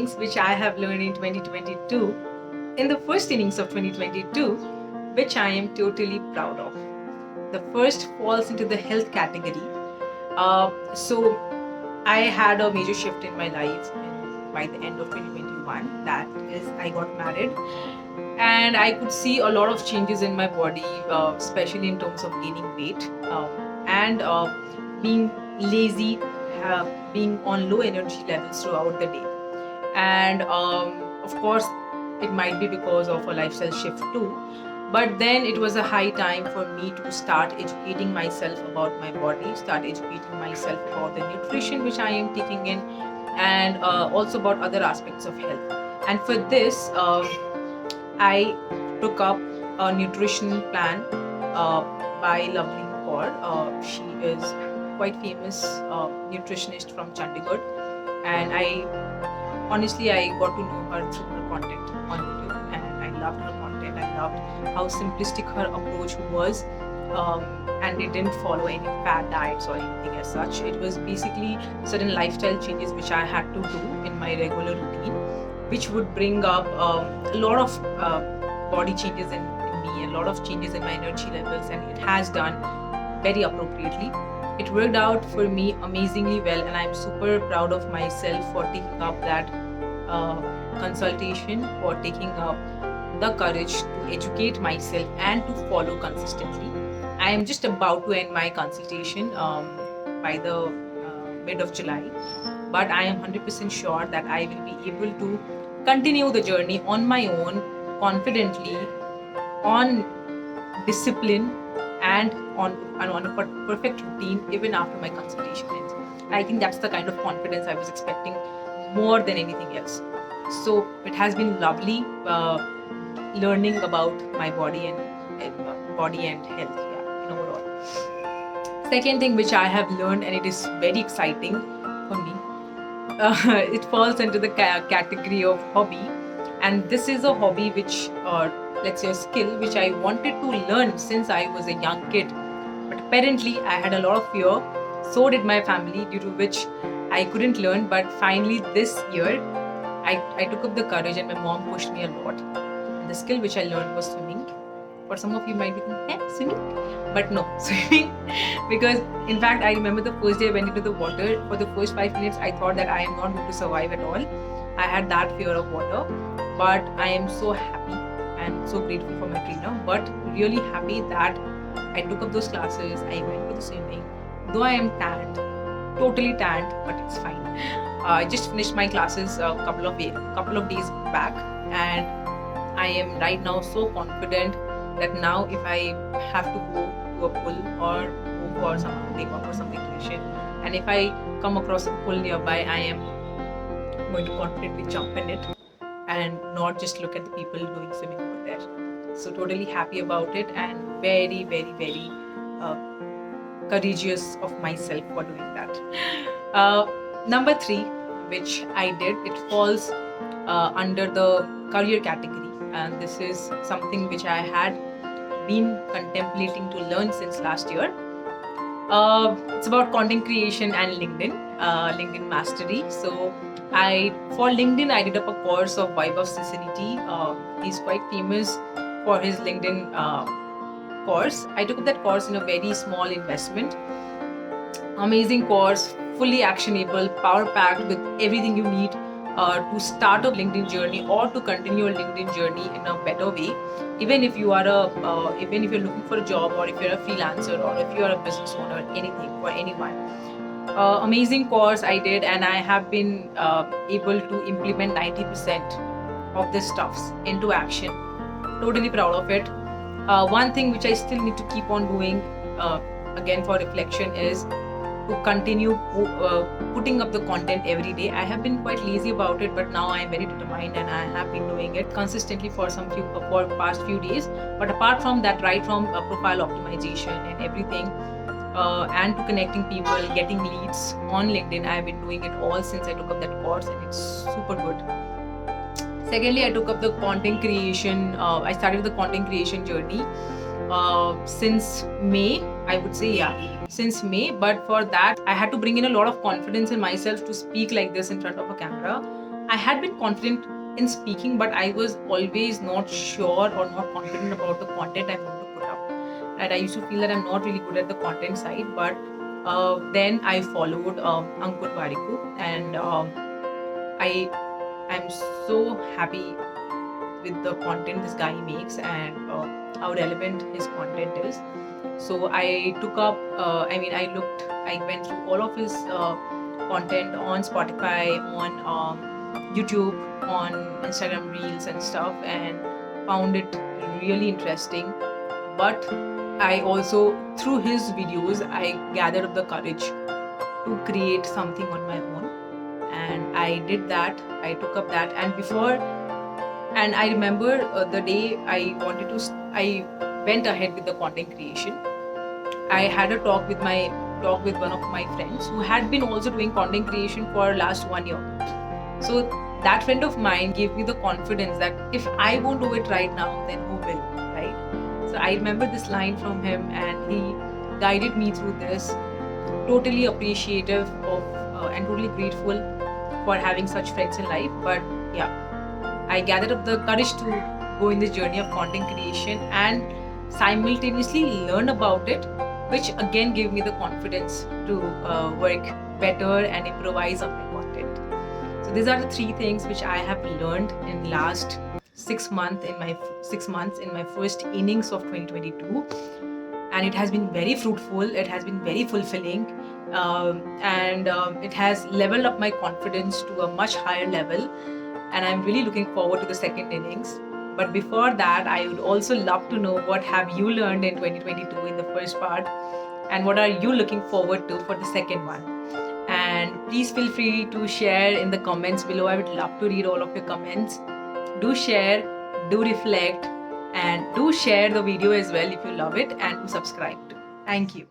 things which I have learned in 2022, in the first innings of 2022, which I am totally proud of. The first falls into the health category. So I had a major shift in my life by the end of 2021. That is, I got married, and I could see a lot of changes in my body, especially in terms of gaining weight and being lazy, being on low energy levels throughout the day. And of course, it might be because of a lifestyle shift too. But then it was a high time for me to start educating myself about my body, start educating myself about the nutrition which I am taking in, and also about other aspects of health. And for this, I took up a nutrition plan by Lovely Kaur. She is quite famous nutritionist from Chandigarh, and honestly, I got to know her through her content on YouTube, and I loved her content. I loved how simplistic her approach was, and it didn't follow any fad diets or anything as such. It was basically certain lifestyle changes which I had to do in my regular routine, which would bring up a lot of body changes in me, a lot of changes in my energy levels, and it has done very appropriately. It worked out for me amazingly well, and I'm super proud of myself for taking up that consultation, for taking up the courage to educate myself and to follow consistently. I am just about to end my consultation by the mid of July, but I am 100% sure that I will be able to continue the journey on my own, confidently, on discipline, and on a perfect routine even after my consultation ends. I think that's the kind of confidence I was expecting more than anything else. So it has been lovely learning about my body and health. Yeah, in overall. Second thing which I have learned, and it is very exciting for me, it falls into the category of hobby, and this is a hobby which, let's say, a skill which I wanted to learn since I was a young kid. But apparently, I had a lot of fear. So did my family, due to which I couldn't learn. But finally, this year, I took up the courage, and my mom pushed me a lot. And the skill which I learned was swimming. For some of you might be thinking, swimming? But no, swimming. Because in fact, I remember the first day I went into the water. For the first 5 minutes, I thought that I am not going to survive at all. I had that fear of water. But I am so happy and so grateful for my trainer, but really happy that I took up those classes. I went for the swimming. Though I am tanned, totally tanned, but it's fine. I just finished my classes a couple of days back, and I am right now so confident that now if I have to go to a pool or go for some outing or for some vacation, and if I come across a pool nearby, I am going to confidently jump in it and not just look at the people doing swimming over there. So totally happy about it, and very, very, very courageous of myself for doing that. Number 3, which I did, it falls under the career category, and this is something which I had been contemplating to learn since last year. It's about content creation and LinkedIn mastery. So for LinkedIn, I did up a course of Vaibhav Sincerity. He's quite famous for his LinkedIn course. I took that course in a very small investment. Amazing course, fully actionable, power-packed with everything you need to start a LinkedIn journey or to continue a LinkedIn journey in a better way. Even if you are even if you're looking for a job, or if you're a freelancer, or if you're a business owner, anything for anyone. Amazing course I did, and I have been able to implement 90% of the stuffs into action. Totally proud of it. One thing which I still need to keep on doing, again for reflection, is to continue putting up the content every day. I have been quite lazy about it, but now I am very determined, and I have been doing it consistently for past few days. But apart from that, right from profile optimization and everything, and to connecting people, getting leads on LinkedIn, I have been doing it all since I took up that course, and it's super good. Secondly, I took up the content creation. I started the content creation journey since May, I would say, since May. But for that, I had to bring in a lot of confidence in myself to speak like this in front of a camera. I had been confident in speaking, but I was always not sure or not confident about the content I want to put up. Right? I used to feel that I'm not really good at the content side, but then I followed Ankur Bariku, and I am so happy with the content this guy makes and how relevant his content is. So I took up, I went through all of his content on Spotify, on YouTube, on Instagram Reels and stuff, and found it really interesting. But I also, through his videos, I gathered up the courage to create something on my own. And I did that, I took up that, and I remember the day I went ahead with the content creation. I had a talk with one of my friends who had been also doing content creation for last 1 year. So that friend of mine gave me the confidence that if I won't do it right now, then who will, right? So I remember this line from him, and he guided me through this. Totally appreciative of and totally grateful for having such friends in life. But yeah, I gathered up the courage to go in this journey of content creation and simultaneously learn about it, which again gave me the confidence to work better and improvise on my content. So these are the three things which I have learned in last 6 months in my first innings of 2022, and it has been very fruitful. It has been very fulfilling, and it has leveled up my confidence to a much higher level. And I'm really looking forward to the second innings. But before that, I would also love to know what have you learned in 2022 in the first part, and what are you looking forward to for the second one. And please feel free to share in the comments below. I would love to read all of your comments. Do share, do reflect, and do share the video as well if you love it, and do subscribe too. Thank you.